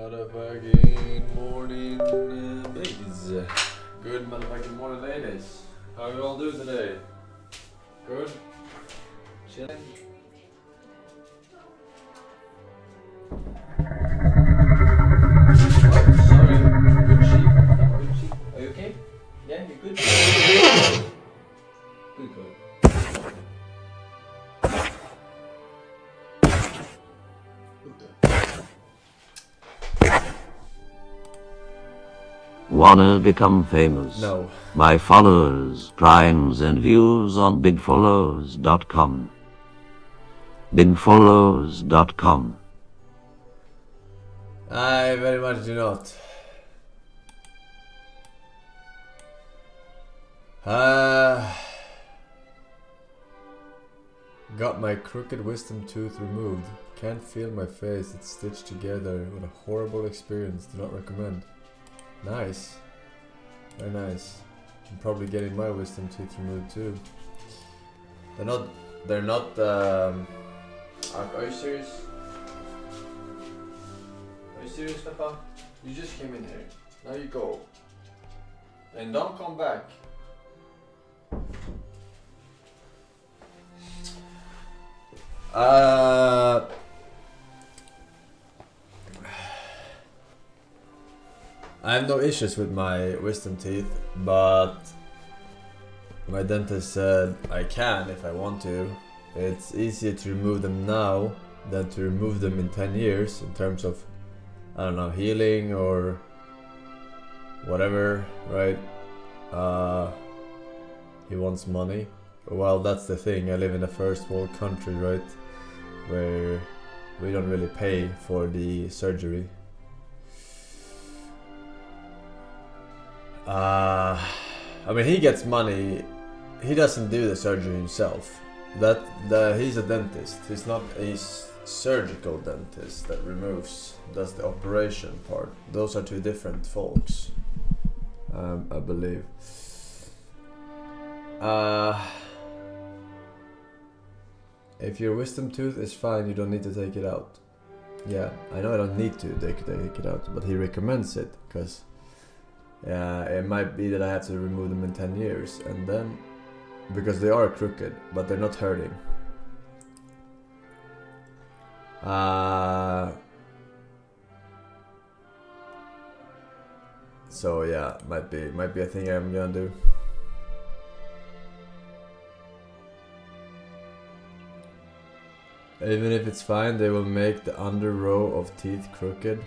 motherfucking morning, ladies. Good motherfucking morning, ladies. How you all doing today? Good? Chilling? Oh, sorry. Good sheep. Good sheep. Are you okay? Yeah, you good? Good, good. Wanna become famous? No. My followers, crimes and views on bigfollows.com. bigfollows.com. I very much do not. Got my crooked wisdom tooth removed. Can't feel my face, it's stitched together. What a horrible experience, do not recommend. Nice. Very nice. I'm probably getting my wisdom teeth removed too. They're not, are you serious? Are you serious, Peppa? You just came in here. Now you go. And don't come back. I have no issues with my wisdom teeth, but my dentist said I can if I want to. It's easier to remove them now than to remove them in 10 years in terms of, I don't know, healing or whatever, right? He wants money. Well, that's the thing, I live in a first world country, right? Where we don't really pay for the surgery. I mean, he gets money. He doesn't do the surgery himself. He's a dentist. He's not a surgical dentist that does the operation part. Those are two different folks, I believe. If your wisdom tooth is fine, you don't need to take it out. Yeah, I know I don't need to take it out, but he recommends it because it might be that I have to remove them in 10 years, and then because they are crooked, but they're not hurting. So yeah, might be a thing I'm gonna do. Even if it's fine, they will make the under row of teeth crooked.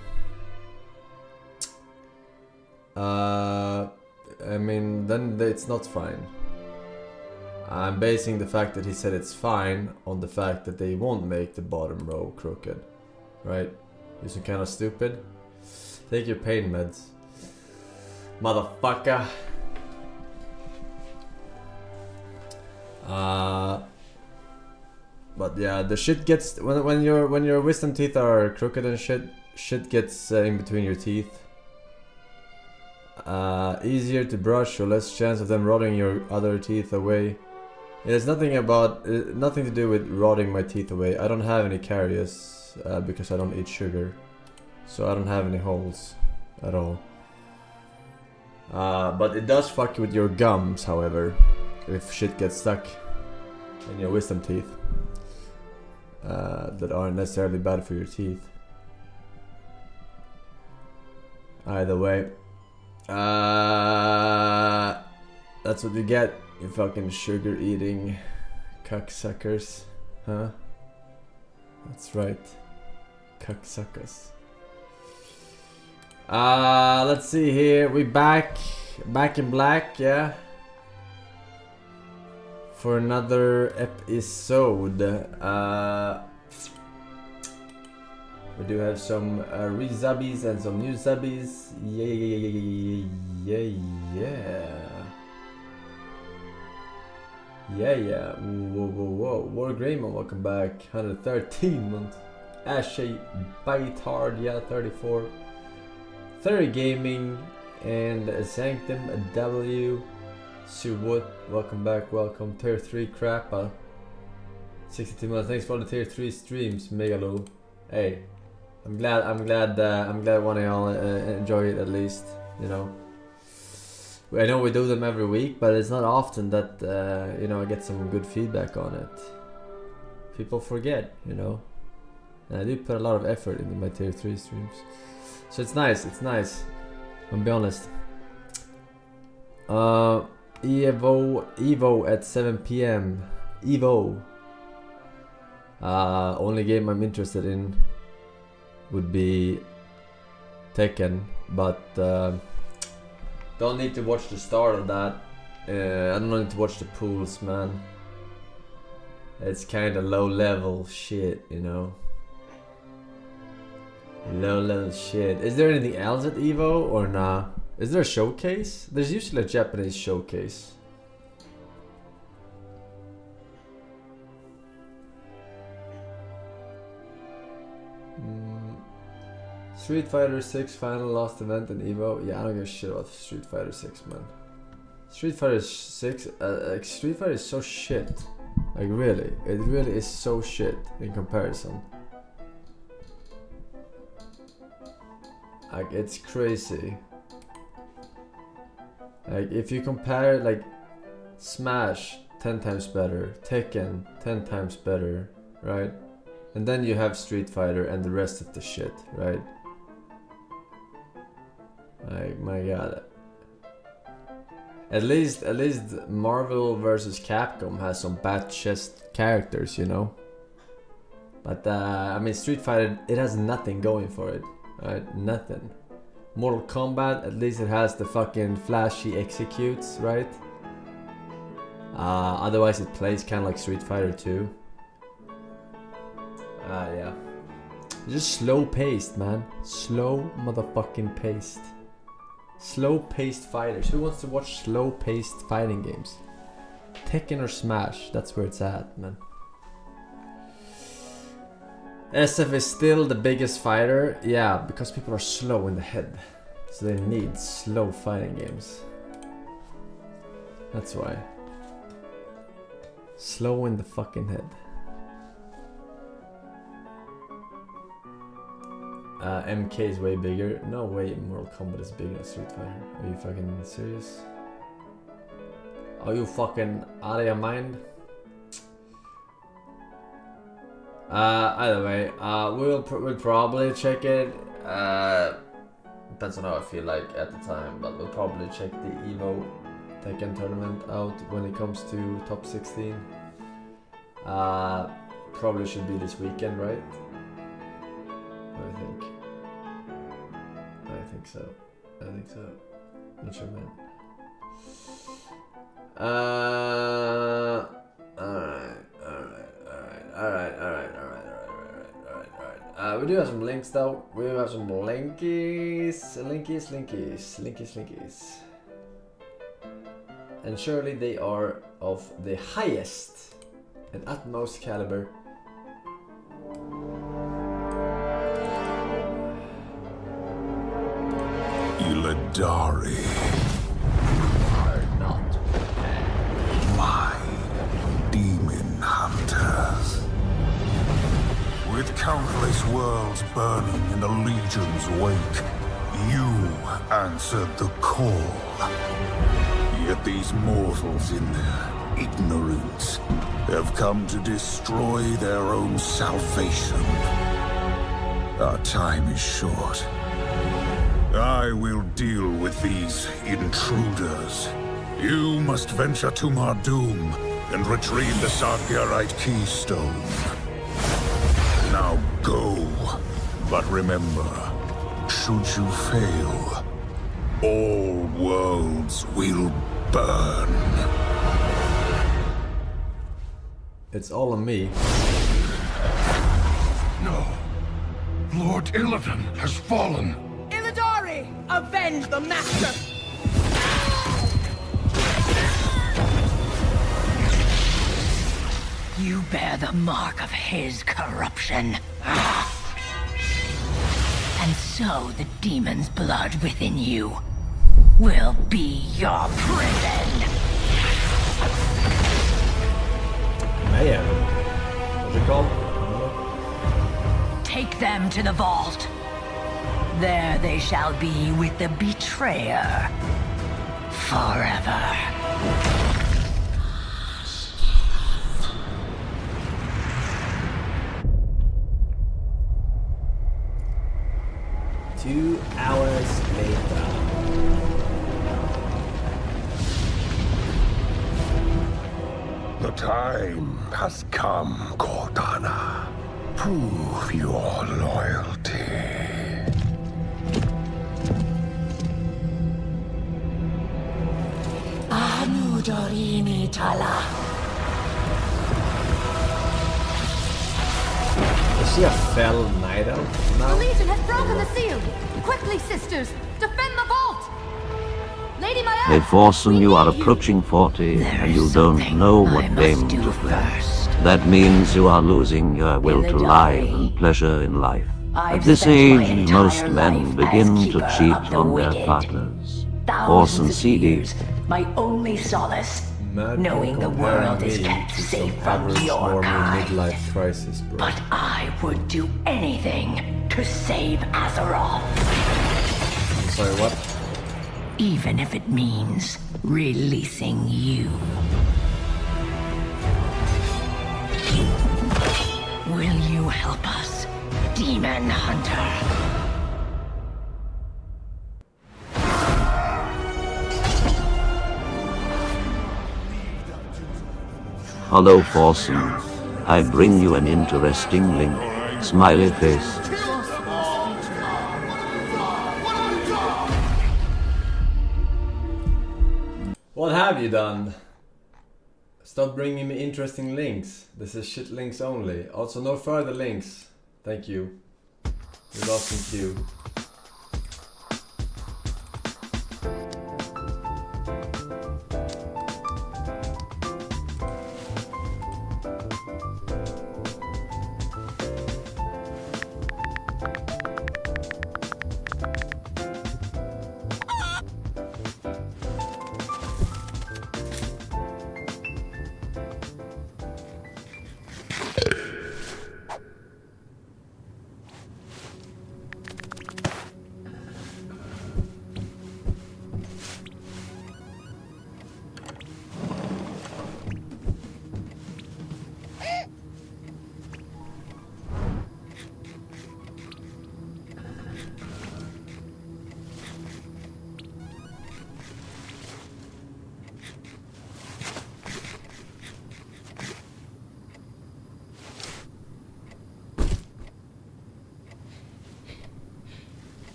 I mean, then it's not fine. I'm basing the fact that he said it's fine on the fact that they won't make the bottom row crooked, right? You're some kind of stupid. Take your pain meds, motherfucker. But yeah, the shit gets when your wisdom teeth are crooked and shit gets in between your teeth. Easier to brush or less chance of them rotting your other teeth away. It has nothing to do with rotting my teeth away. I don't have any caries because I don't eat sugar, so I don't have any holes at all. But it does fuck with your gums, however, if shit gets stuck in your wisdom teeth that aren't necessarily bad for your teeth. Either way. That's what you get, you fucking sugar eating cocksuckers, huh? That's right, cocksuckers. Let's see here, we back in black, yeah, for another episode. We do have some re-zubbies and some new zubbies. Yeah. Whoa. War Greymon, welcome back. 113 months. Ashay Bitard, yeah, 34. 30 Gaming and Sanctum W. Suwood, welcome back, welcome. Tier 3 Crappa. 62 months, thanks for the tier 3 streams, Megalo. Hey, I'm glad one of y'all enjoy it at least, you know. I know we do them every week, but it's not often that you know, I get some good feedback on it. People forget, you know. And I do put a lot of effort into my tier 3 streams. So it's nice, I'll be honest. Evo at 7 PM. Evo. Only game I'm interested in would be Tekken, but don't need to watch the start of that. I don't need to watch the pools, man. It's kinda low level shit, you know. Low level shit. Is there anything else at Evo or nah? Is there a showcase? There's usually a Japanese showcase. Street Fighter 6 final last event in Evo. Yeah, I don't give a shit about Street Fighter 6, man. Street Fighter 6, like Street Fighter is so shit. Like really, it really is so shit in comparison. Like it's crazy. Like if you compare like Smash 10 times better, Tekken 10 times better, right? And then you have Street Fighter and the rest of the shit, right? Like my god. At least Marvel vs. Capcom has some bad chest characters, you know. But I mean Street Fighter, it has nothing going for it, right? Nothing. Mortal Kombat, at least it has the fucking flashy executes, right? Otherwise it plays kind of like Street Fighter 2. Yeah. Just slow paced, man. Slow motherfucking paced. Slow paced fighters. Who wants to watch slow paced fighting games? Tekken or Smash, that's where it's at, man. SF is still the biggest fighter. Yeah, because people are slow in the head. So they need slow fighting games. That's why. Slow in the fucking head. MK is way bigger. No way Mortal Kombat is bigger than Street Fighter. Are you fucking serious? Are you fucking out of your mind? Either way, we'll probably check it. Depends on how I feel like at the time, but we'll probably check the Evo Tekken tournament out when it comes to top 16. Probably should be this weekend, right? I think so. Not sure, man. Alright. We do have some links though. We have some linkies. And surely they are of the highest and utmost caliber. Iladari. Are not prepared. My demon hunters. With countless worlds burning in the Legion's wake, you answered the call. Yet these mortals in their ignorance have come to destroy their own salvation. Our time is short. I will deal with these intruders. You must venture to Mardoom and retrieve the Sargerite keystone. Now go, but remember, should you fail, all worlds will burn. It's all on me. No. Lord Illidan has fallen. Illidari! Avenge the master! You bear the mark of his corruption. And so the demon's blood within you will be your prison. Mayhem. What's it called? take them to the vault. There they shall be with the betrayer. Forever. Two hours later. The time has come, Cortana. Prove your loyalty. Anudorini Tala. Is she a fell night elf The now? Legion has broken the seal! Quickly, sisters! Defend the vault! Lady Malak! Hey Forsen, you are need approaching 40 There and is you don't something know I what must game do to play. first. That means you are losing your will the to life diary, and pleasure in life. I've At this spent my age, entire most men life begin as to keeper cheat of the on their wicked. partners. Forsen Thousands of CD. years, my only solace, Mad knowing the comparing world is me kept to safe some from average your normal kind. midlife crisis, bro. But I would do anything to save Azeroth, I'm sorry, what? even if it means releasing you. Will you help us, Demon Hunter? Hello Forsen. I bring you an interesting link. Smiley face. What have you done? Stop bringing me interesting links. This is shit links only. Also, no further links. Thank you. You're lost in queue.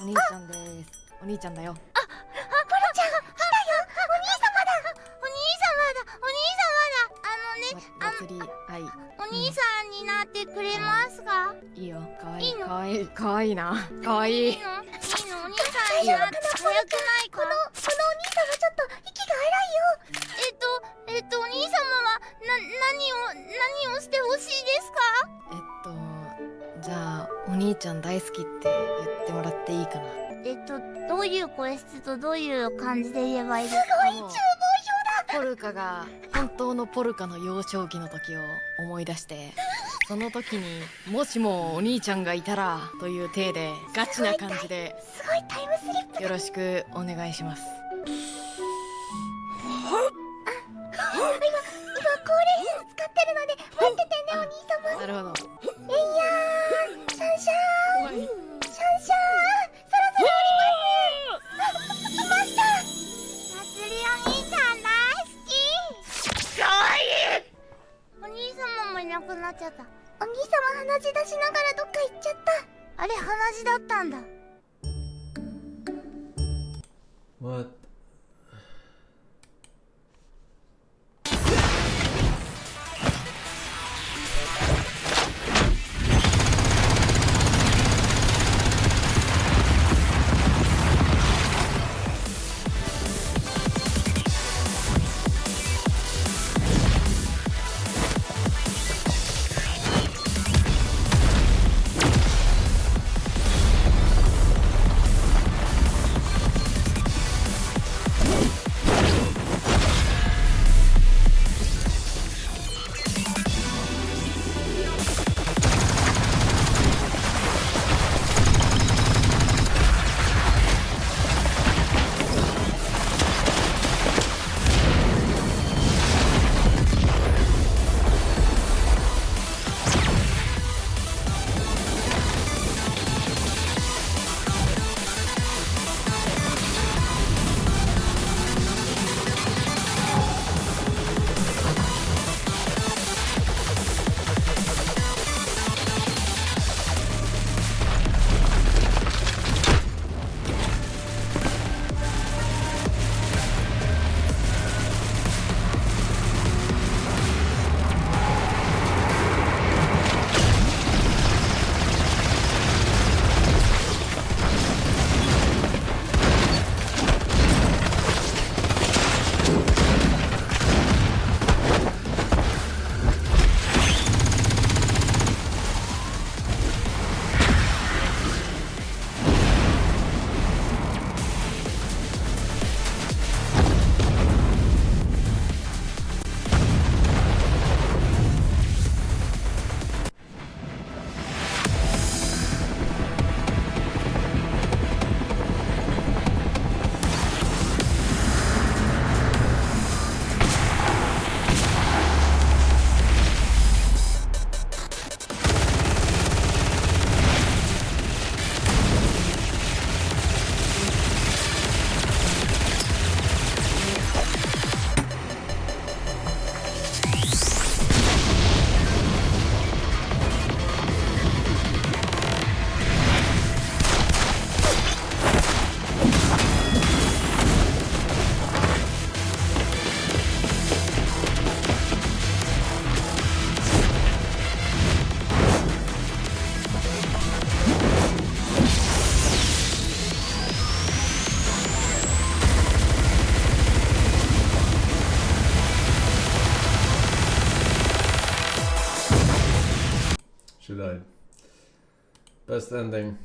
お兄ちゃんです。お兄ちゃんだよ。お兄様だ。はい。お兄さんになってくれますか？いいよ。かわいい。いいのかわいい。かわいいな。かわいい。いいの？お兄さんになって早くないか？このお兄様ちょっと息が荒いよ。お兄様は何をしてほしいですか？じゃあお兄ちゃん大好きって言ってもらっていいかな。どういう声質とどういう感じで言えばいいですか？すごい厨房ポルカが本当のポルカの幼少期の時を思い出して、その時にもしもお兄ちゃんがいたらという体でガチな感じで、すごいタイムスリップ。よろしくお願いします。今高齢者使ってるので待っててね、お兄様。なるほど。えいやー、シャンシャーン、シャンシャーン、そろそろ降ります。あ、来ました。祭りお兄ちゃん大好き。ゃった。お兄様鼻血出しながらどっか行っちゃった。あれ鼻血だったんだ。What? She died. Best ending.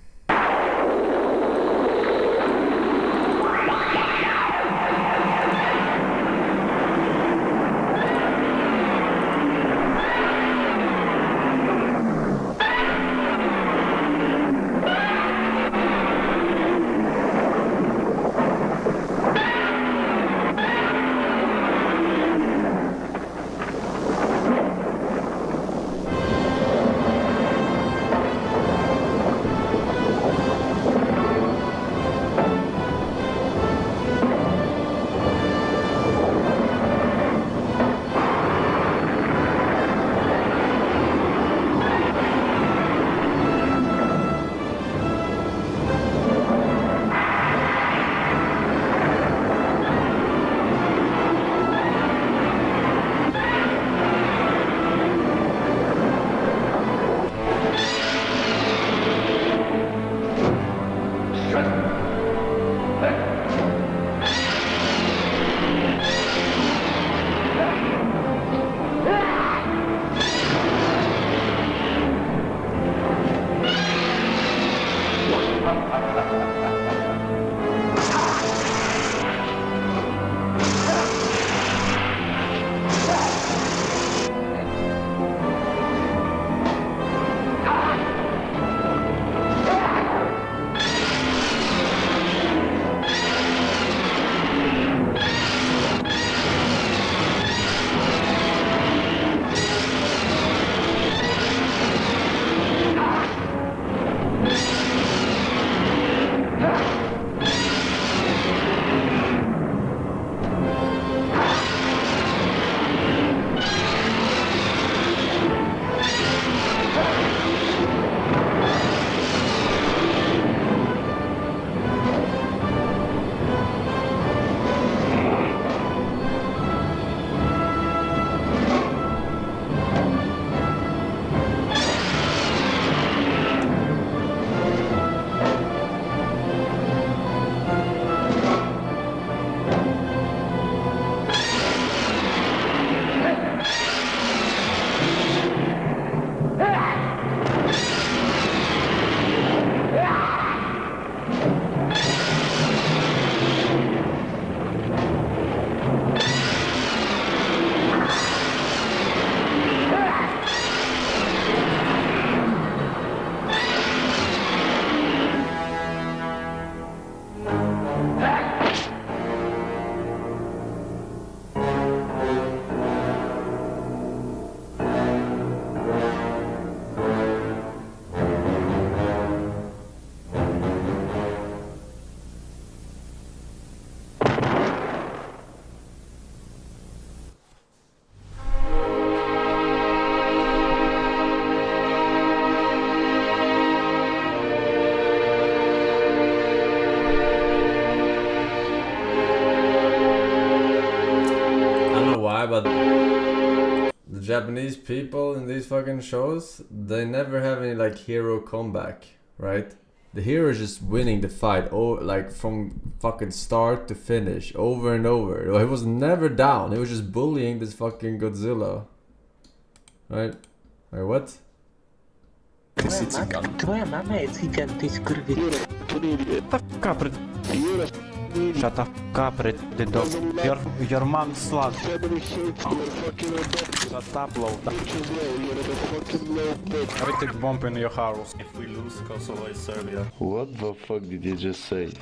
Japanese people in these fucking shows, they never have any like hero comeback, right? The hero is just winning the fight, like from fucking start to finish, over and over. He was never down. He was just bullying this fucking Godzilla, right? Wait, what? Твоя мама is цыган, ты скурвит. Shut the fuck, the dog. Your mom's slut. Shut up, low. I will take bomb in your house. If we lose, Kosovo is Serbia. What the fuck did you just say?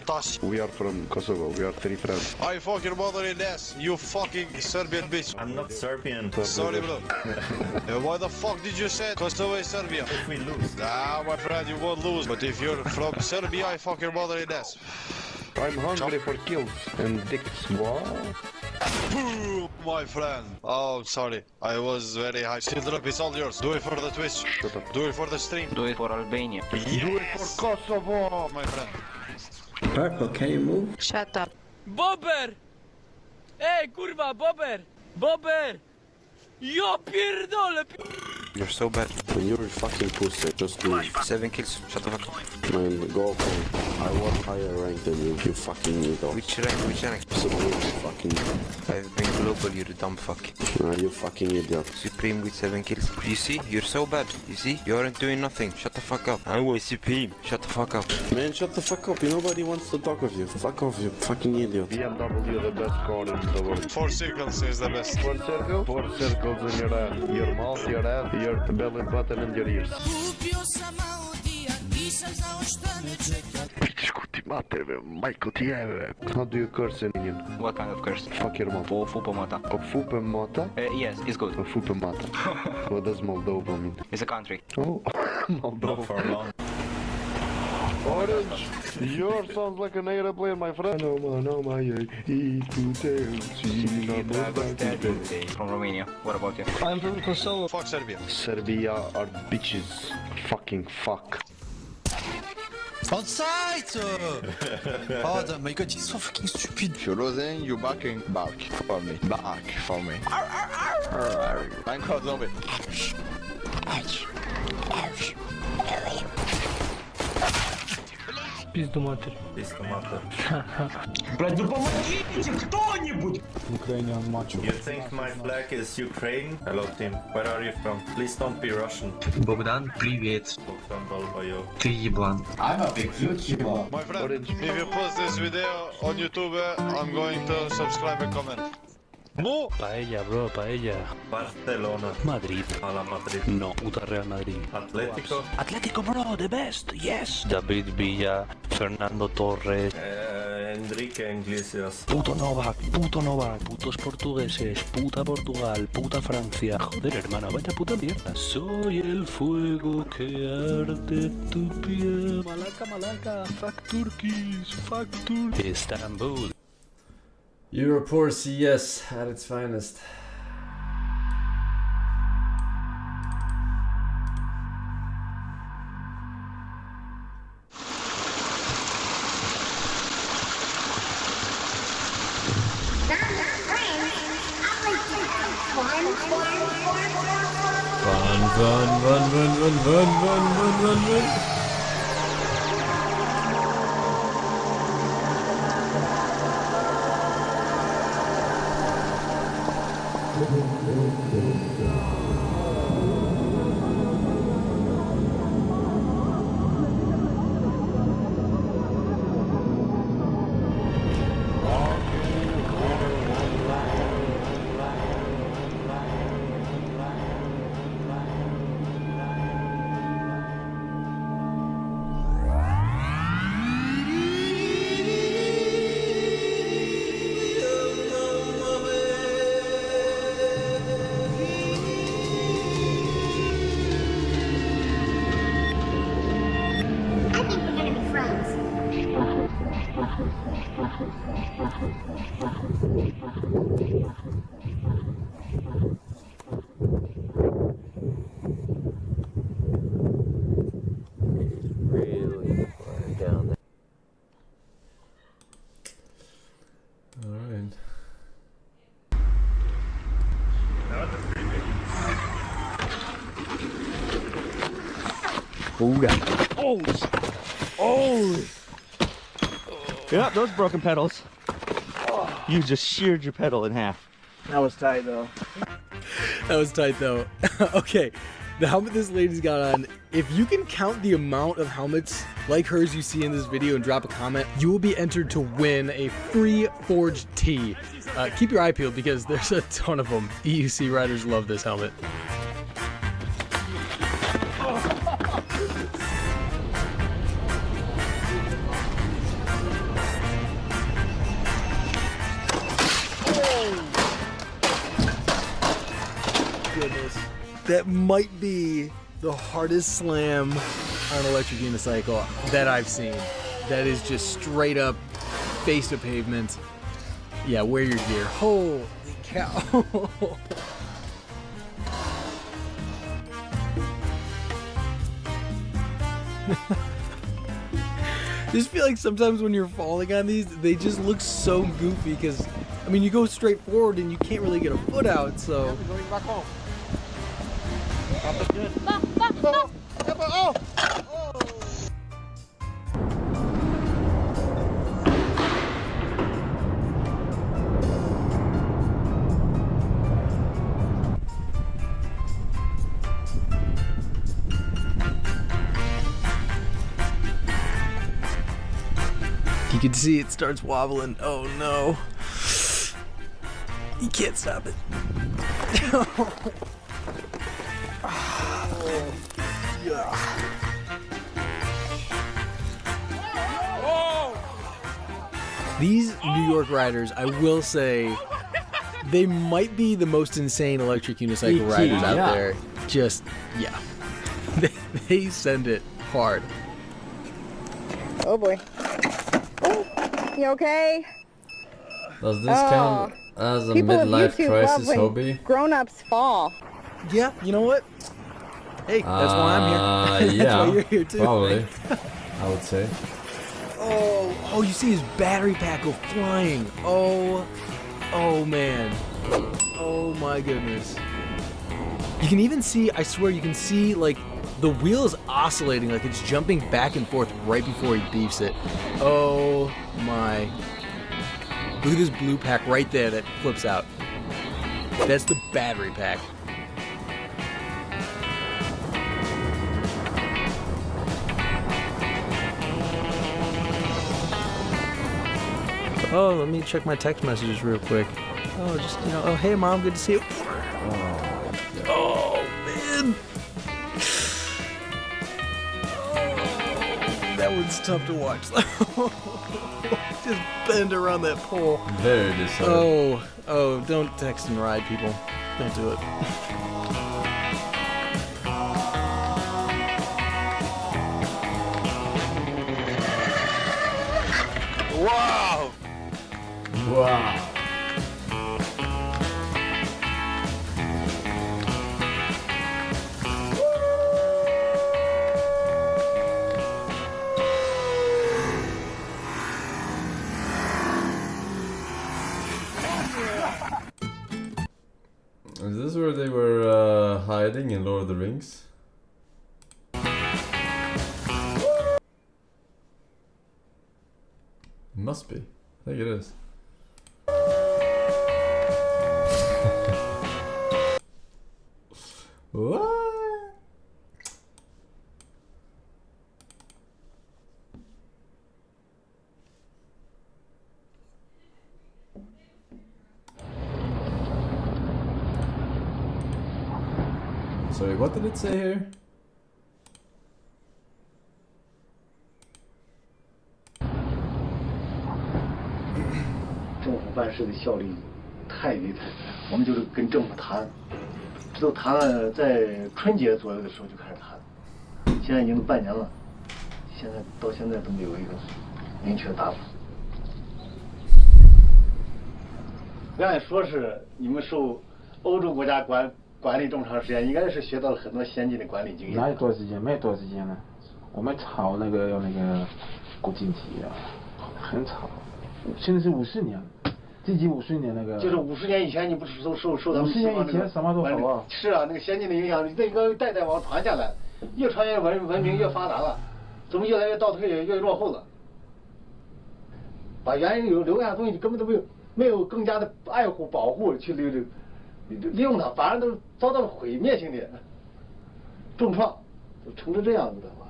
We are from Kosovo, we are 3 friends. I fuck your mother in ass, you fucking Serbian bitch. I'm not Serbian. Sorry, bro. Why the fuck did you say Kosovo is Serbia? If we lose. Nah, my friend, you won't lose. But if you're from Serbia, I fuck your mother in ass. I'm hungry for kills and dicks. What? My friend. Oh, sorry. I was very high. Still drop, it's all yours. Do it for the Twitch. Shut up. Do it for the stream. Do it for Albania. Do it for Kosovo, my friend. Purple, can you move? Shut up. Bober! Ej, kurwa, Bober! Bober! Ja pierdolę! You're so bad. When you're a fucking pussy, just leave. 7 kills. Shut the fuck up. Man, go home. I was higher rank than you, you fucking idiot. Which rank? Supreme, fucking. I've been global, you dumb fuck. You fucking idiot. Supreme with 7 kills. You see? You're so bad. You see? You aren't doing nothing. Shut the fuck up. I was Supreme. Shut the fuck up. Man, shut the fuck up. Nobody wants to talk with you. Fuck off, you fucking idiot. BMW, the best car in the world. 4 circles is the best. 4 circles? 4 circles in your ass. Your mouth, your ass, your belly button and your ears. How do you curse in Indian? What kind of curse? Fuck your mouth. Fupomata. Fupemata? Yes, it's good. Fupemata. What does Moldova mean? It's a country. Oh, Not Moldova. for long. Orange, yours sounds like an airplane, my friend. From Romania. What about you? I'm from Kosovo. Fuck Serbia. Serbia are bitches. Fucking fuck. On site! Oh my god, he's so fucking stupid. If you're losing, you backing back for me. Back for me. Minecraft zombie. Пизду матерь. Блядь, ну помогите кто-нибудь! Ukrainian macho. You think my flag is Ukraine? Hello team. Where are you from? Please don't be Russian. Богдан, привет. Bogdan Dolbayo. Ты еблан. I'm a big YouTuber. My friend, if you post this video on YouTube, I'm going to subscribe and comment. No! Paella, bro, paella. Barcelona. Madrid. Hala Madrid. No, puta Real Madrid. Atletico. Atletico, bro, the best, yes. David Villa, Fernando Torres. Enrique Iglesias. Puto Novak, putos portugueses, puta Portugal, puta Francia. Joder, hermana, vaya puta mierda. Soy el fuego que arde tu piel. Malaka, fuck Turkish, fuck Turkey. Istanbul. Europor CS at its finest. Run. Booga. Oh! Yeah, those broken pedals. You just sheared your pedal in half. That was tight though. That was tight though. Okay, the helmet this lady's got on, if you can count the amount of helmets like hers you see in this video and drop a comment, you will be entered to win a free forged tee. Keep your eye peeled because there's a ton of them. EUC riders love this helmet. Goodness. That might be the hardest slam on an electric unicycle that I've seen. That is just straight up face to pavement. Yeah, wear your gear. Holy cow. Just feel like sometimes when you're falling on these, they just look so goofy because, I mean, you go straight forward and you can't really get a foot out, so. Going back home. Good. You can see it starts wobbling. Oh no. You can't stop it. These New York riders, I will say, they might be the most insane electric unicycle riders out there. Just, yeah. They send it hard. Oh boy. Oh, you okay? Does this count as a midlife crisis hobby? Grown-ups fall. Yeah, you know what? Hey, that's why I'm here. Yeah, that's why you're here too. probably. I would say. Oh, you see his battery pack go flying. Oh man. Oh my goodness. You can even see, I swear, you can see like the wheel is oscillating, like it's jumping back and forth right before he beefs it. Oh my. Look at this blue pack right there that flips out. That's the battery pack. Oh, let me check my text messages real quick. Oh, just, you know, oh, hey, Mom, good to see you. Oh, man. Oh, that one's tough to watch. Just bend around that pole. Very disheartening. Oh, don't text and ride, people. Don't do it. Wow! Wow. Is this where they were hiding in Lord of the Rings? Must be. I think it is. What? Sorry, what did it say here?政府办事的效率太低太低，我们就是跟政府谈，这都谈了，在春节左右的时候就开始谈，现在已经都半年了，到现在都没有一个明确答复。刚才说是你们受欧洲国家管理这么长时间，应该是学到了很多先进的管理经验。哪有多少时间？没有多少时间了。我们炒那个要那个国经济啊，很炒。现在是50年，这集50年那个。就是50年以前，你不是都受他们50年以前什么都好啊。是啊，那个先进的影响，那个代代往传下来。越穿越文明越发达了，怎么越来越倒退越落后了？把原来留下的东西根本都没有更加的爱护保护去利用它，反而都遭到了毁灭性的重创，就成成这样子的话。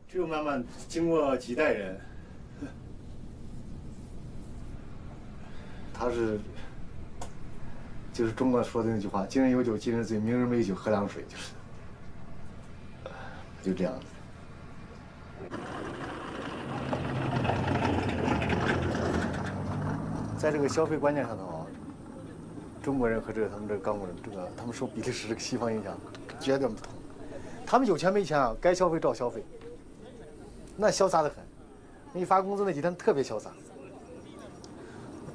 只有慢慢经过几代人，他就是中国说的那句话：“今人有酒今人醉，明人没酒喝凉水。”就这样子。在这个消费观念上头啊，中国人和他们这个刚果人，他们受比利时这个西方影响绝对不同。他们有钱没钱啊，该消费照消费。那潇洒得很，一发工资那几天特别潇洒。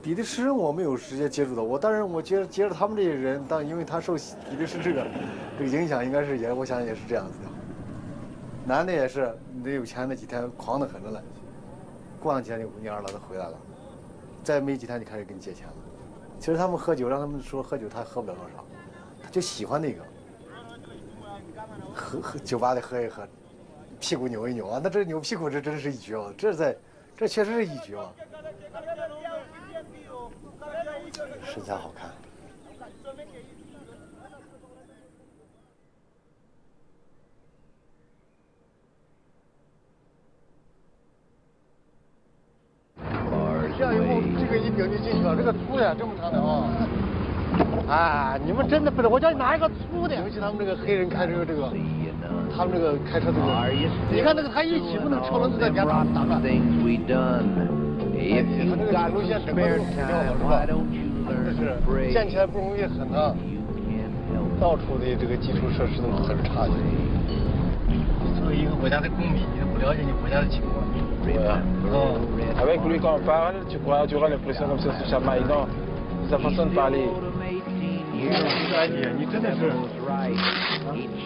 比利时人我没有直接接触到，当然我接触他们这些人，因为他受比利时这个影响，应该是我想也是这样子的。男的也是，你有钱那几天狂得很着了，过上几天你二老子回来了，再没几天就开始给你借钱了。其实他们喝酒，让他们说喝酒，他喝不了多少，他就喜欢那个，喝酒吧里喝一喝。屁股扭一扭啊，那这扭屁股这真是一绝啊！这确实是一绝啊！身材好看。这样以后，这个一顶就进去了，这个粗的这么长的啊！哎，你们真的不是，我叫你拿一个粗的。尤其他们这个黑人开这个。他们这个开车这个，你看那个他一起步，那个车轮子在边上打转。他这个路线整个都毁掉了，是吧？就是建起来不容易很啊，到处的这个基础设施都很差劲。你作为一个国家的公民，你都不了解你国家的情况。Avec lui quand on parle, tu vois l'impression comme ça sur sa main, non, sa façon de parler. 你真的是，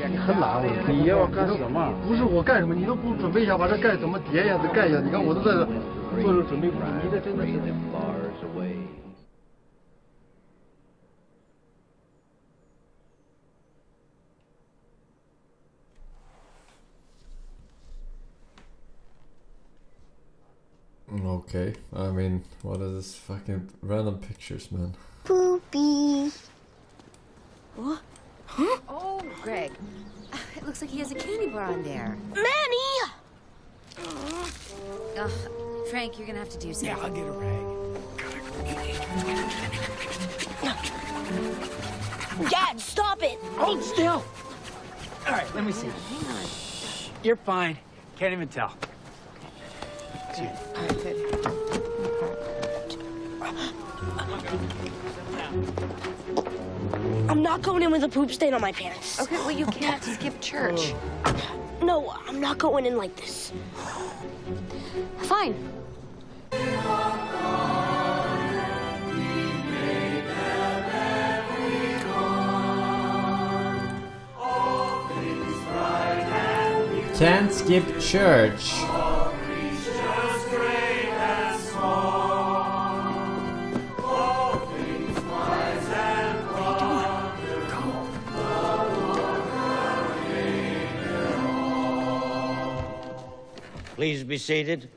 你很懒，你要干什么？不是我干什么，你都不准备一下，把这盖怎么叠呀，再盖一下。你看我都在这做着准备，你这真的是。Okay, I mean, what are these fucking random pictures, man? Poopy. What? Huh? Oh, Greg. It looks like he has a candy bar on there. Manny! Frank, you're gonna have to do something. Yeah, I'll get a rag. Dad, stop it! Hold still! All right, let me see. Hang on. You're fine. Can't even tell. Okay. All right, good. I'm not going in with a poop stain on my pants. Okay, well, you can't skip church. No, I'm not going in like this. Fine. Can't skip church. Please be seated.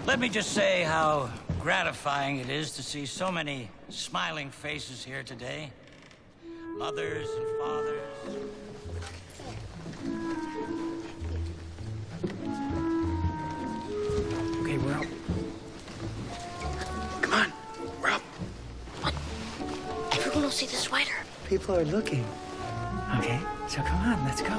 Let me just say how gratifying it is to see so many smiling faces here today. Mothers and fathers. Okay, we're up. Come on, we're up. Everyone will see the sweater. People are looking. Okay, so come on, let's go.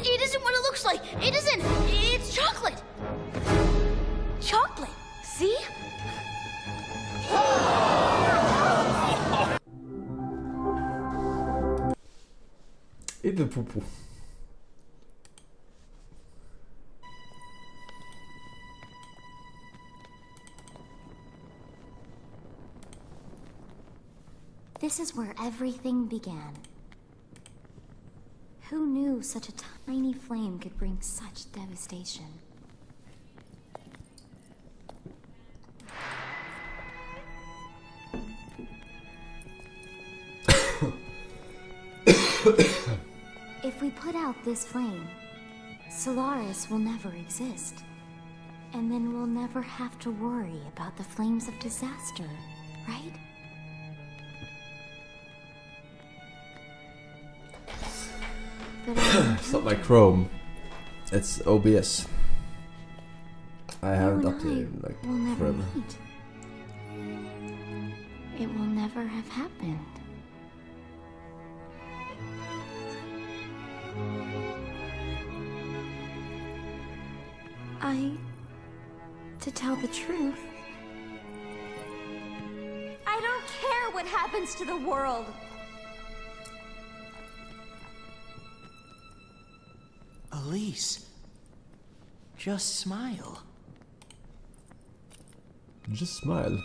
It isn't what it looks like. It isn't. It's chocolate. Inte popo. This is where everything began. Who knew such a tiny flame could bring such devastation? If we put out this flame, Solaris will never exist. And then we'll never have to worry about the flames of disaster, right? But It's not my Chrome. It's OBS. I haven't updated like we'll never forever. meet. It will never have happened. To tell the truth, I don't care what happens to the world. Elise, just smile. Just smile.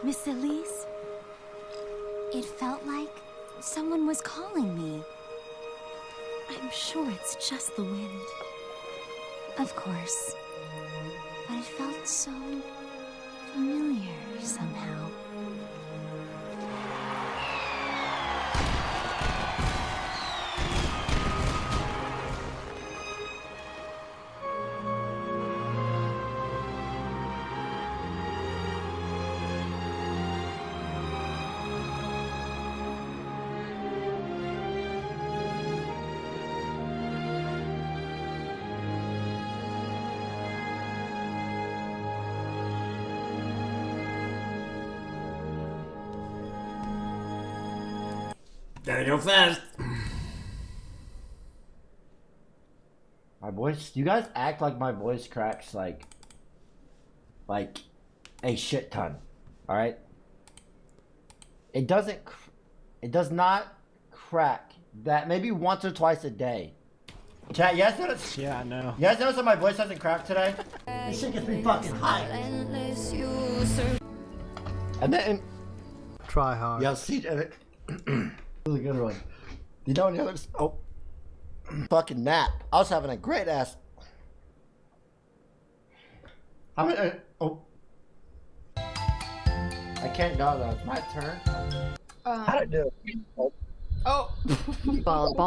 Miss Elise? It felt like someone was calling me. I'm sure it's just the wind. Of course. But it felt so familiar somehow. Gotta go fast. My voice, you guys act like my voice cracks like a shit ton. All right. It does not crack that maybe once or twice a day. Chat, you guys notice? Yeah, I know. You guys notice that my voice hasn't cracked today? This shit gets me fucking high. And then try hard. Yeah, see, really good one. You know any others? Oh, fucking nap. I was having a great ass. Oh, I can't go though. It's my turn. How to do it? Oh. Bald.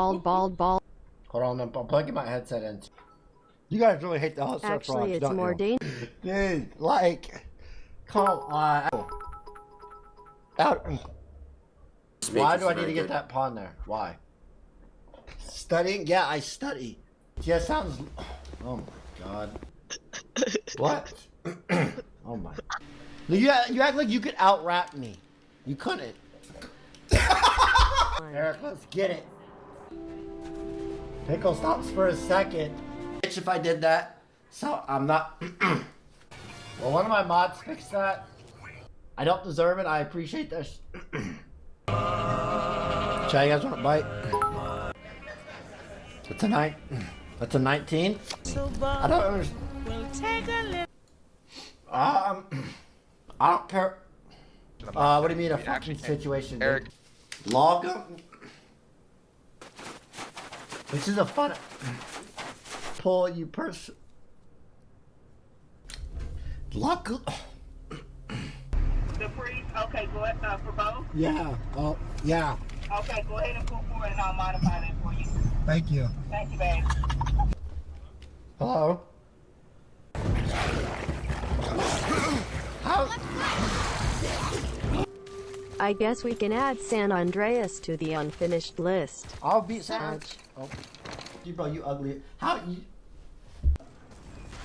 Hold on, I'm plugging my headset in. You guys really hate the hot stuff. Actually, it's more dangerous. Dude, like, come on. Out. Why do I need to get that pawn there? Why? Studying? Yeah, I study. Yeah, sounds. Oh my god. What? Oh my. You act like you could out rap me. You couldn't. Eric, let's get it. Pickle stops for a second. Bitch, if I did that. So I'm not. Well, one of my mods fixed that. I don't deserve it. I appreciate this. Chad, you guys want a bite? It's a night. That's a 19. I don't understand. I don't care. What do you mean a fucking situation? Eric. Log up. This is a fun. Pull you person. Lock. The freeze. Okay, go ahead for both. Yeah. Oh, yeah. Okay, go ahead and pull forward, and I'll modify that for you. Thank you. Thank you, babe. Hello. How? I guess we can add San Andreas to the unfinished list. I'll beat San. Oh, bro, you ugly. How you?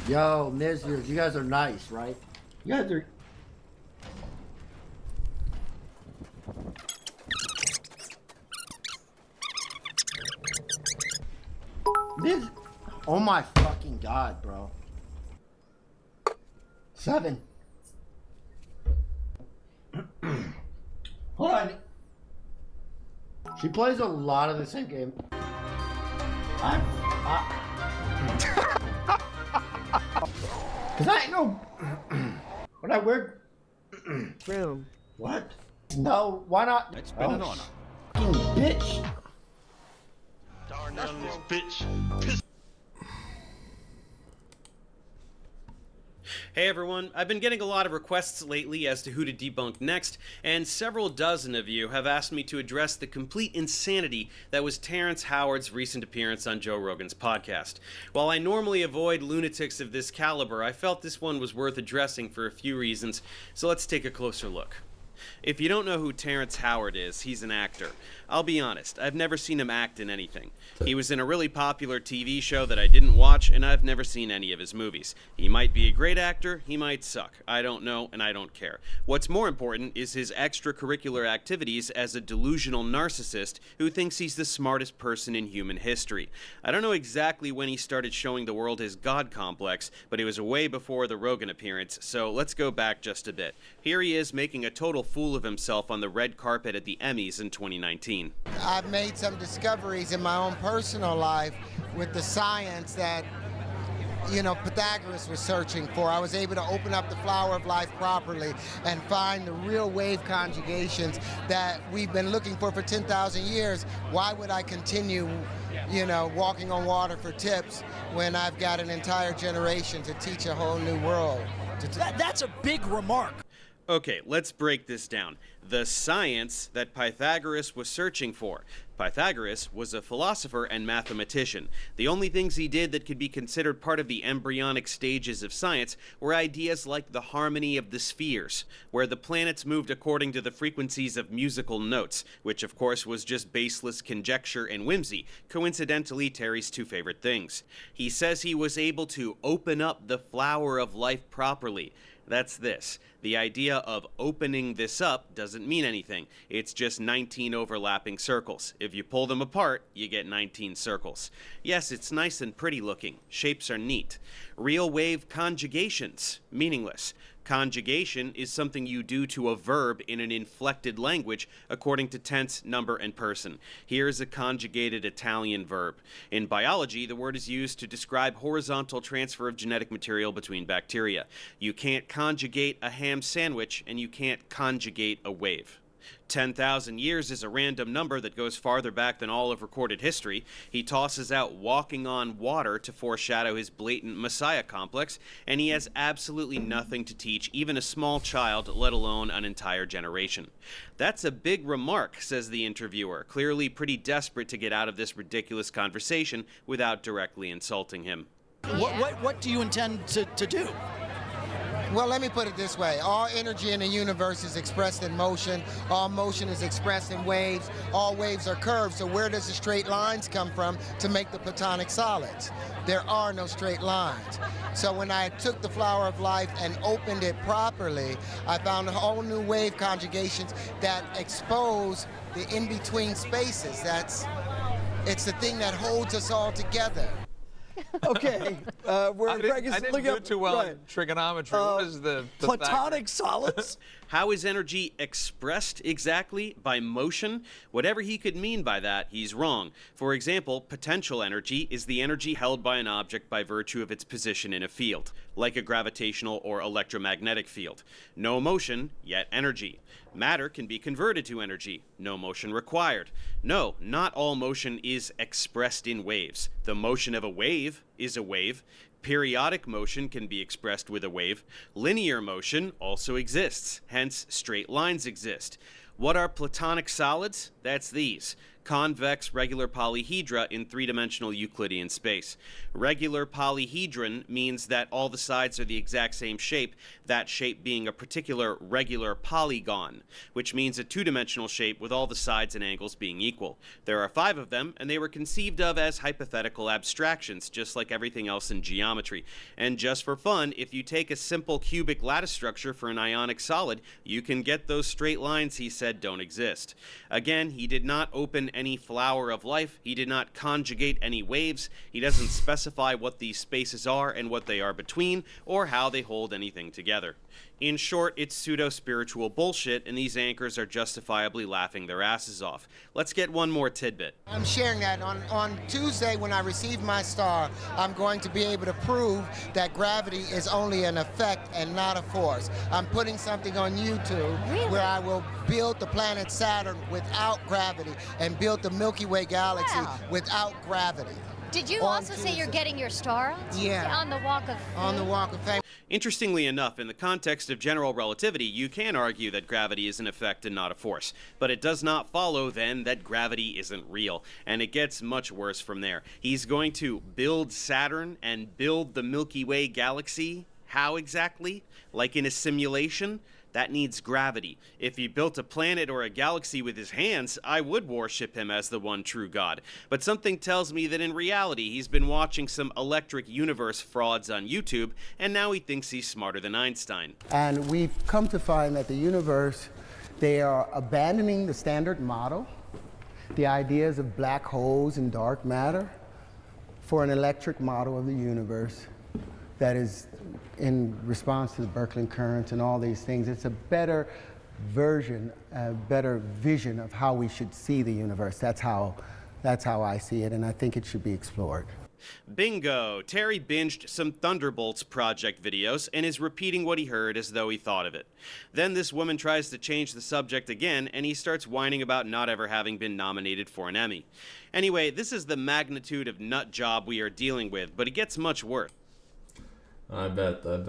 Yo, Miz, you guys are nice, right? You guys are. Miz, oh my fucking god, bro. 7. Hold on. She plays a lot of the same game. Cause I ain't no. What I wear? Room. What? No, why not? Let's spin it on. Fucking bitch. Darn down this bitch. Hey everyone, I've been getting a lot of requests lately as to who to debunk next, and several dozen of you have asked me to address the complete insanity that was Terrence Howard's recent appearance on Joe Rogan's podcast. While I normally avoid lunatics of this caliber, I felt this one was worth addressing for a few reasons, so let's take a closer look. If you don't know who Terrence Howard is, he's an actor. I'll be honest, I've never seen him act in anything. He was in a really popular TV show that I didn't watch, and I've never seen any of his movies. He might be a great actor, he might suck. I don't know, and I don't care. What's more important is his extracurricular activities as a delusional narcissist who thinks he's the smartest person in human history. I don't know exactly when he started showing the world his God complex, but it was way before the Rogan appearance, so let's go back just a bit. Here he is making a total fool of himself on the red carpet at the Emmys in 2019. I've made some discoveries in my own personal life with the science that, you know, Pythagoras was searching for. I was able to open up the flower of life properly and find the real wave conjugations that we've been looking for 10,000 years. Why would I continue, you know, walking on water for tips when I've got an entire generation to teach a whole new world? That's a big remark. Okay, let's break this down. The science that Pythagoras was searching for. Pythagoras was a philosopher and mathematician. The only things he did that could be considered part of the embryonic stages of science were ideas like the harmony of the spheres, where the planets moved according to the frequencies of musical notes, which of course was just baseless conjecture and whimsy, coincidentally Terry's two favorite things. He says he was able to open up the flower of life properly. That's this. The idea of opening this up doesn't mean anything. It's just 19 overlapping circles. If you pull them apart, you get 19 circles. Yes, it's nice and pretty looking. Shapes are neat. Real wave conjugations, meaningless. Conjugation is something you do to a verb in an inflected language according to tense, number, and person. Here's a conjugated Italian verb. In biology, the word is used to describe horizontal transfer of genetic material between bacteria. You can't conjugate a ham sandwich, and you can't conjugate a wave. 10,000 years is a random number that goes farther back than all of recorded history. He tosses out walking on water to foreshadow his blatant messiah complex, and he has absolutely nothing to teach even a small child, let alone an entire generation. That's a big remark, says the interviewer, clearly pretty desperate to get out of this ridiculous conversation without directly insulting him. What do you intend to do? Well, let me put it this way. All energy in the universe is expressed in motion. All motion is expressed in waves. All waves are curved. So where does the straight lines come from to make the platonic solids? There are no straight lines. So when I took the flower of life and opened it properly, I found a whole new wave conjugations that expose the in-between spaces. It's the thing that holds us all together. Okay, we're I didn't do too well in trigonometry. What is the platonic solids? How is energy expressed exactly? By motion? Whatever he could mean by that, he's wrong. For example, potential energy is the energy held by an object by virtue of its position in a field, like a gravitational or electromagnetic field. No motion, yet energy. Matter can be converted to energy. No motion required. No, not all motion is expressed in waves. The motion of a wave is a wave. Periodic motion can be expressed with a wave. Linear motion also exists, hence straight lines exist. What are platonic solids? That's these. Convex regular polyhedra in three-dimensional Euclidean space. Regular polyhedron means that all the sides are the exact same shape, that shape being a particular regular polygon, which means a two-dimensional shape with all the sides and angles being equal. There are 5 of them, and they were conceived of as hypothetical abstractions, just like everything else in geometry. And just for fun, if you take a simple cubic lattice structure for an ionic solid, you can get those straight lines he said don't exist. Again, he did not open any flower of life. He did not conjugate any waves. He doesn't specify what these spaces are and what they are between, or how they hold anything together. In short, it's pseudo-spiritual bullshit, and these anchors are justifiably laughing their asses off. Let's get one more tidbit. I'm sharing that. On Tuesday, when I receive my star, I'm going to be able to prove that gravity is only an effect and not a force. I'm putting something on YouTube where I will build the planet Saturn without gravity and build the Milky Way galaxy without gravity. Did you also say you're getting your star? Yeah. On the Walk of Fame? On the Walk of Fame. Interestingly enough, in the context of general relativity, you can argue that gravity is an effect and not a force. But it does not follow, then, that gravity isn't real. And it gets much worse from there. He's going to build Saturn and build the Milky Way galaxy. How exactly? Like in a simulation? That needs gravity. If he built a planet or a galaxy with his hands, I would worship him as the one true God. But something tells me that in reality, he's been watching some electric universe frauds on YouTube, and now he thinks he's smarter than Einstein. And we've come to find that the universe, they are abandoning the standard model, the ideas of black holes and dark matter, for an electric model of the universe that is in response to the Birkeland currents and all these things. It's a better version, a better vision of how we should see the universe. That's how I see it, and I think it should be explored. Bingo! Terry binged some Thunderbolts project videos and is repeating what he heard as though he thought of it. Then this woman tries to change the subject again, and he starts whining about not ever having been nominated for an Emmy. Anyway, this is the magnitude of nut job we are dealing with, but it gets much worse. I bet. Well,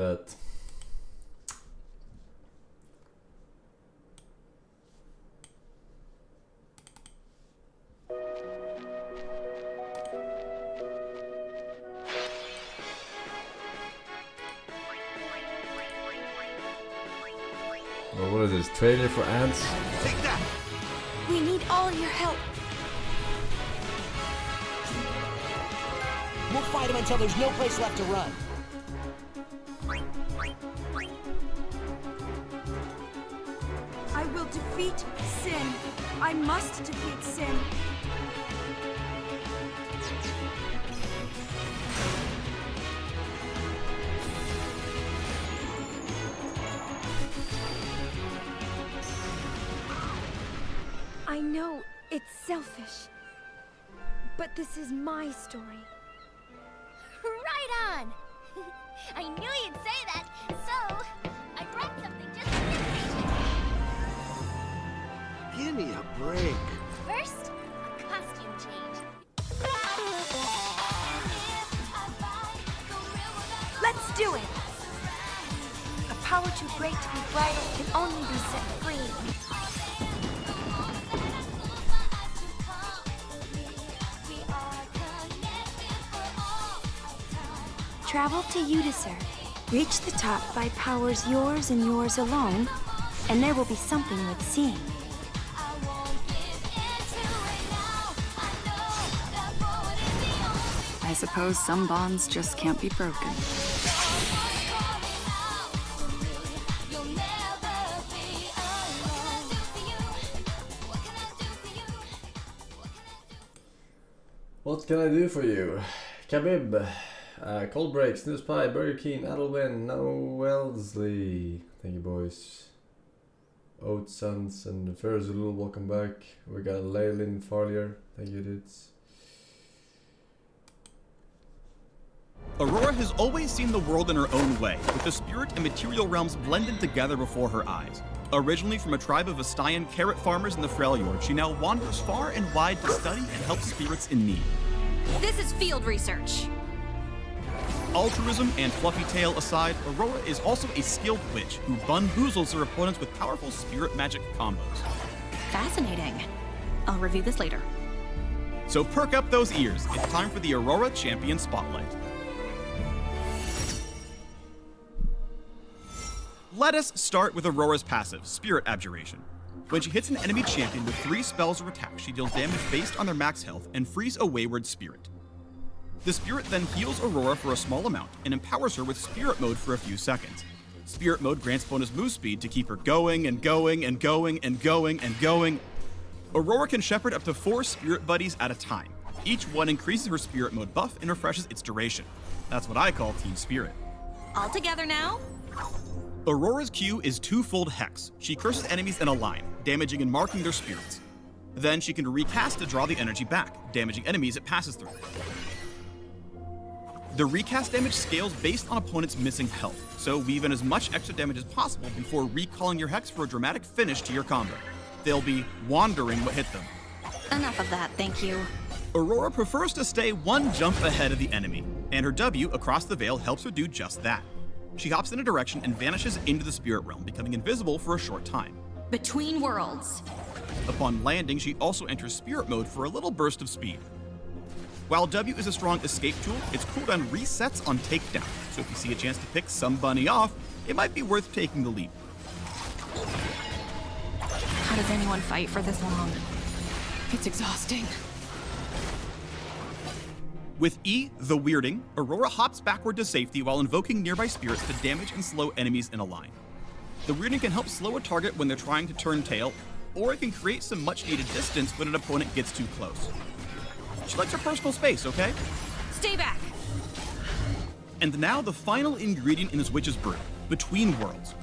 what is this? Trailer for ants? Take that! We need all your help. We'll fight him until there's no place left to run. I will defeat sin. I must defeat sin. I know it's selfish, but this is my story. Right on! I knew you'd say that, so I brought something just for the occasion. Give me a break. First, a costume change. Let's do it! A power too great to be bridled can only be set free. Travel to Udisir. Reach the top by powers yours and yours alone, and there will be something worth seeing. I suppose some bonds just can't be broken. What can I do for you? Khabib, Cold Break, Snooze Pie, Burger King, Adelwin, No Wellesley. Thank you, boys. Oat Sons and Ferzulul, welcome back. We got Leylin Farlier. Thank you, dudes. Aurora has always seen the world in her own way, with the spirit and material realms blended together before her eyes. Originally from a tribe of Astayan carrot farmers in the Freljord, she now wanders far and wide to study and help spirits in need. This is field research. Altruism and fluffy tale aside, Aurora is also a skilled witch who bamboozles her opponents with powerful spirit magic combos. Fascinating. I'll review this later. So perk up those ears. It's time for the Aurora Champion Spotlight. Let us start with Aurora's passive, Spirit Abjuration. When she hits an enemy champion with 3 spells or attacks, she deals damage based on their max health and frees a wayward spirit. The spirit then heals Aurora for a small amount and empowers her with Spirit Mode for a few seconds. Spirit Mode grants bonus move speed to keep her going and going and going and going and going. Aurora can shepherd up to 4 spirit buddies at a time. Each one increases her Spirit Mode buff and refreshes its duration. That's what I call Team Spirit. All together now? Aurora's Q is twofold Hex. She curses enemies in a line, damaging and marking their spirits. Then she can recast to draw the energy back, damaging enemies it passes through. The recast damage scales based on opponents' missing health, so weave in as much extra damage as possible before recalling your Hex for a dramatic finish to your combo. They'll be wandering what hit them. Enough of that, thank you. Aurora prefers to stay 1 jump ahead of the enemy, and her W across the veil helps her do just that. She hops in a direction and vanishes into the spirit realm, becoming invisible for a short time. Between worlds. Upon landing, she also enters spirit mode for a little burst of speed. While W is a strong escape tool, its cooldown resets on takedown, so if you see a chance to pick some bunny off, it might be worth taking the leap. How does anyone fight for this long? It's exhausting. With E, the Weirding, Aurora hops backward to safety while invoking nearby spirits to damage and slow enemies in a line. The Weirding can help slow a target when they're trying to turn tail, or it can create some much-needed distance when an opponent gets too close. She likes her personal space, okay? Stay back! And now the final ingredient in this witch's brew, Between Worlds.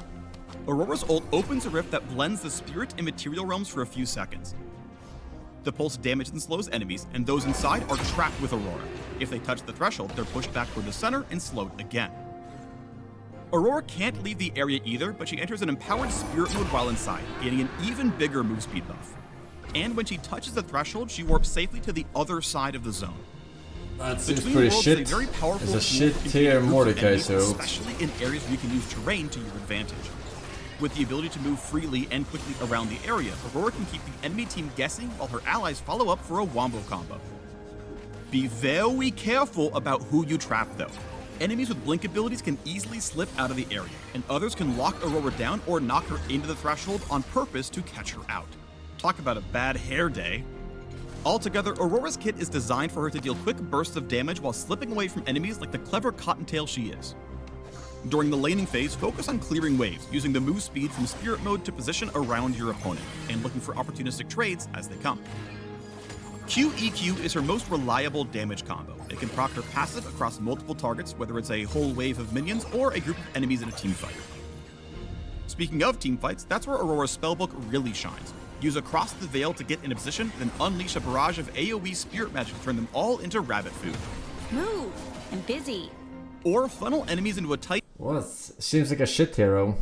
Aurora's ult opens a rift that blends the spirit and material realms for a few seconds. The pulse damages and slows enemies, and those inside are trapped with Aurora. If they touch the threshold, they're pushed back toward the center and slowed again. Aurora can't leave the area either, but she enters an empowered spirit mode while inside, gaining an even bigger move speed buff. And when she touches the threshold, she warps safely to the other side of the zone. That seems pretty shit. Is a very powerful It's a shit tier Mordecai, so... especially in areas where you can use terrain to your advantage. With the ability to move freely and quickly around the area, Aurora can keep the enemy team guessing while her allies follow up for a wombo combo. Be very careful about who you trap though. Enemies with blink abilities can easily slip out of the area, and others can lock Aurora down or knock her into the threshold on purpose to catch her out. Talk about a bad hair day. Altogether, Aurora's kit is designed for her to deal quick bursts of damage while slipping away from enemies like the clever cottontail she is. During the laning phase, focus on clearing waves, using the move speed from spirit mode to position around your opponent, and looking for opportunistic trades as they come. QEQ is her most reliable damage combo. It can proc her passive across multiple targets, whether it's a whole wave of minions or a group of enemies in a teamfight. Speaking of teamfights, that's where Aurora's spellbook really shines. Use Across the Veil to get in a position, then unleash a barrage of AoE spirit magic to turn them all into rabbit food. Move! I'm busy. Or funnel enemies into a tight... Well, seems like a shit hero.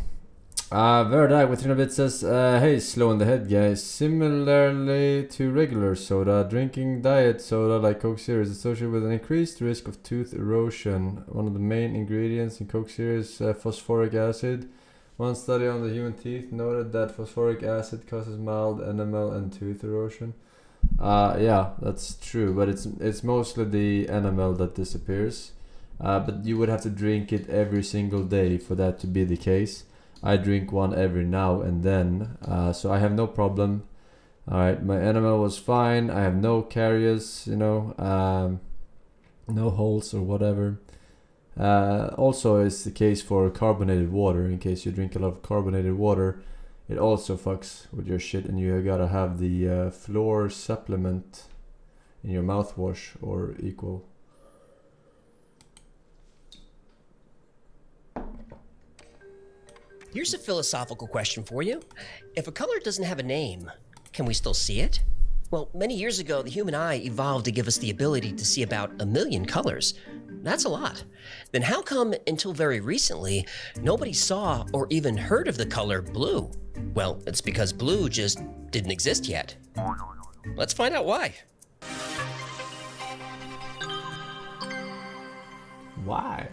Verdag with 300 bit says, hey, slow in the head, guys. Similarly to regular soda, drinking diet soda like Coke Zero is associated with an increased risk of tooth erosion. One of the main ingredients in Coke Zero is phosphoric acid. One study on the human teeth noted that phosphoric acid causes mild enamel and tooth erosion. Yeah, that's true, but it's mostly the enamel that disappears. But you would have to drink it every single day for that to be the case. I drink one every now and then, so I have no problem. Alright, my enamel was fine. I have no caries, no holes or whatever. Also, it's the case for carbonated water. In case you drink a lot of carbonated water, it also fucks with your shit, and you gotta have the fluor supplement in your mouthwash or equal. Here's a philosophical question for you. If a color doesn't have a name, can we still see it? Well, many years ago, the human eye evolved to give us the ability to see about 1 million colors. That's a lot. Then how come, until very recently, nobody saw or even heard of the color blue? Well, it's because blue just didn't exist yet. Let's find out why. Why?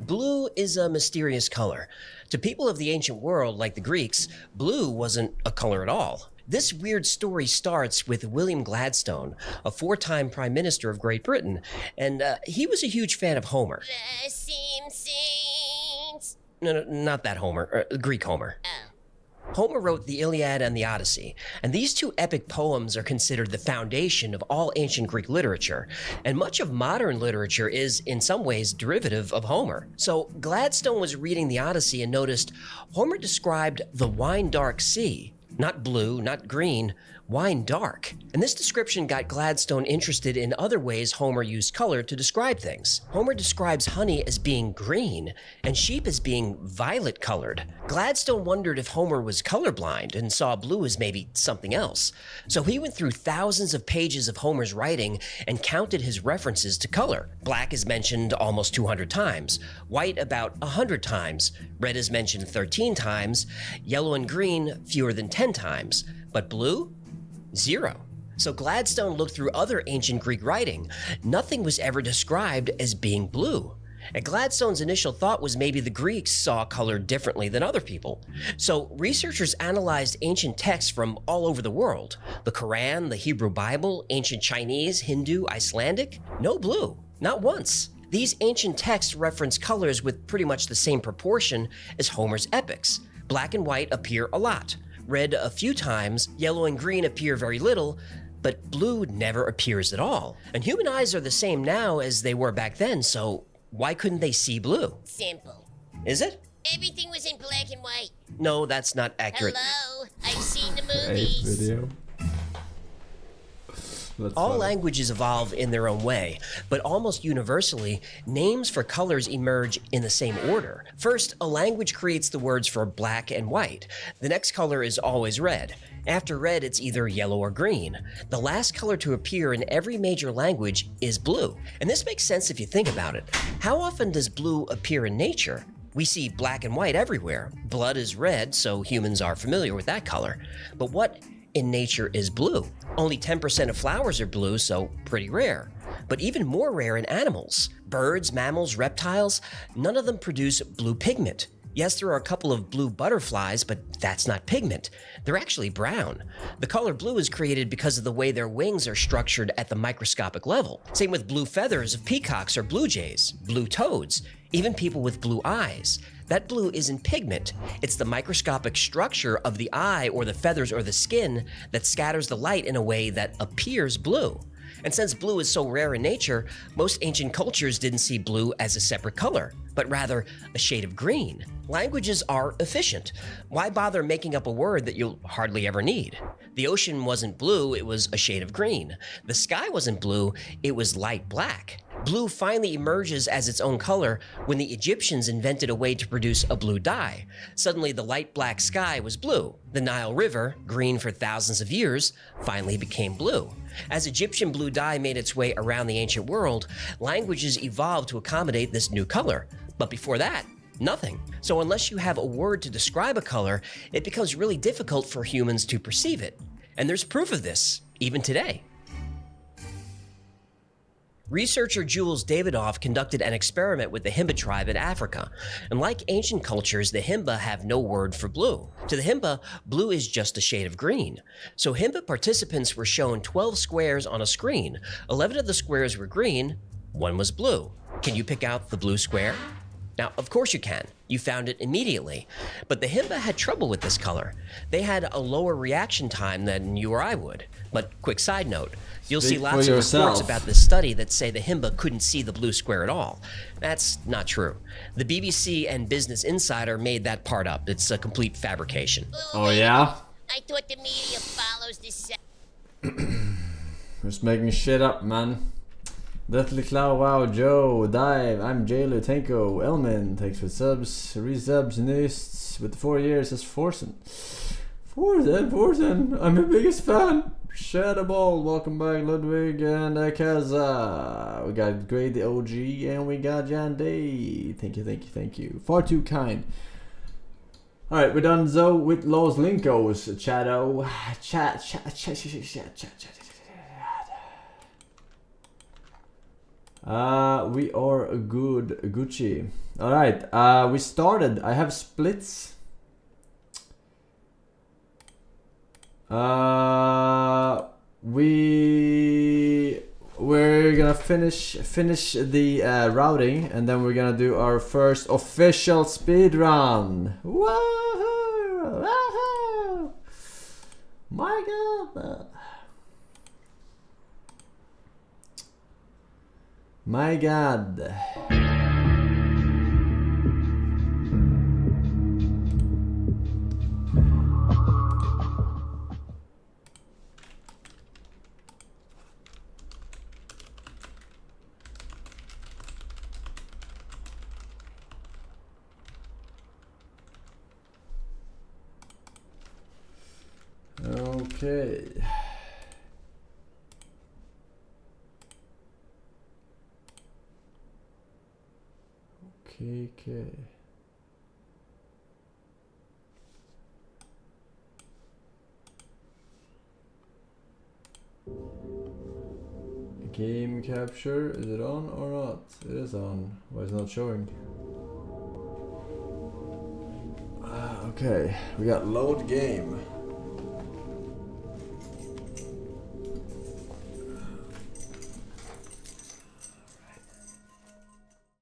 Blue is a mysterious color. To people of the ancient world, like the Greeks, blue wasn't a color at all. This weird story starts with William Gladstone, a 4-time Prime Minister of Great Britain, and he was a huge fan of Homer. The Simpsons. No, not that Homer, Greek Homer. Homer wrote the Iliad and the Odyssey, and these two epic poems are considered the foundation of all ancient Greek literature, and much of modern literature is, in some ways, derivative of Homer. So Gladstone was reading the Odyssey and noticed Homer described the wine-dark sea, not blue, not green, wine dark. And this description got Gladstone interested in other ways Homer used color to describe things. Homer describes honey as being green and sheep as being violet colored. Gladstone wondered if Homer was colorblind and saw blue as maybe something else. So he went through thousands of pages of Homer's writing and counted his references to color. Black is mentioned almost 200 times, white about 100 times, red is mentioned 13 times, yellow and green fewer than 10 times, but blue? 0. So Gladstone looked through other ancient Greek writing. Nothing was ever described as being blue. And Gladstone's initial thought was maybe the Greeks saw color differently than other people. So researchers analyzed ancient texts from all over the world. The Quran, the Hebrew Bible, ancient Chinese, Hindu, Icelandic. No blue, not once. These ancient texts reference colors with pretty much the same proportion as Homer's epics. Black and white appear a lot. Red a few times, yellow and green appear very little, but blue never appears at all. And human eyes are the same now as they were back then, so why couldn't they see blue? Simple. Is it? Everything was in black and white. No, that's not accurate. Hello? I've seen the movies. Video. All languages evolve in their own way, but almost universally, names for colors emerge in the same order. First, a language creates the words for black and white. The next color is always red. After red, it's either yellow or green. The last color to appear in every major language is blue. And this makes sense if you think about it. How often does blue appear in nature? We see black and white everywhere. Blood is red, so humans are familiar with that color. But what in nature is blue? Only 10% of flowers are blue, so pretty rare. But even more rare in animals. Birds, mammals, reptiles, none of them produce blue pigment. Yes, there are a couple of blue butterflies, but that's not pigment. They're actually brown. The color blue is created because of the way their wings are structured at the microscopic level. Same with blue feathers of peacocks or blue jays, blue toads, even people with blue eyes. That blue isn't pigment. It's the microscopic structure of the eye or the feathers or the skin that scatters the light in a way that appears blue. And since blue is so rare in nature, most ancient cultures didn't see blue as a separate color, but rather a shade of green. Languages are efficient. Why bother making up a word that you'll hardly ever need? The ocean wasn't blue, it was a shade of green. The sky wasn't blue, it was light black. Blue finally emerges as its own color when the Egyptians invented a way to produce a blue dye. Suddenly, the light black sky was blue. The Nile River, green for thousands of years, finally became blue. As Egyptian blue dye made its way around the ancient world, languages evolved to accommodate this new color. But before that, nothing. So unless you have a word to describe a color, it becomes really difficult for humans to perceive it. And there's proof of this, even today. Researcher Jules Davidoff conducted an experiment with the Himba tribe in Africa. And like ancient cultures, the Himba have no word for blue. To the Himba, blue is just a shade of green. So Himba participants were shown 12 squares on a screen. 11 of the squares were green, 1 was blue. Can you pick out the blue square? Now, of course you can. You found it immediately. But the Himba had trouble with this color. They had a lower reaction time than you or I would. But quick side note, you'll see lots of reports about this study that say the Himba couldn't see the blue square at all. That's not true. The BBC and Business Insider made that part up. It's a complete fabrication. Oh yeah? I thought the media follows this. Just making shit up, man. Deathly Cloud, wow, Joe, Dive, I'm Jailer, Tenko, Elman, thanks for subs, resubs, Nysts, with 4 years as Forsen. Forsen, I'm your biggest fan. Shadowball, welcome back, Ludwig and Kaza. We got Grade the OG and we got Jan Day. Thank you. Far too kind. Alright, we're done so with Los Linkos, Shadow. Chat. We are good, Gucci. Alright, we started. I have splits. We're gonna finish the routing, and then we're gonna do our first official speed run. Woohoo! Woohoo! My God! My God! Okay. Okay. Game capture, is it on or not? It is on. Why is it not showing? Okay, we got load game.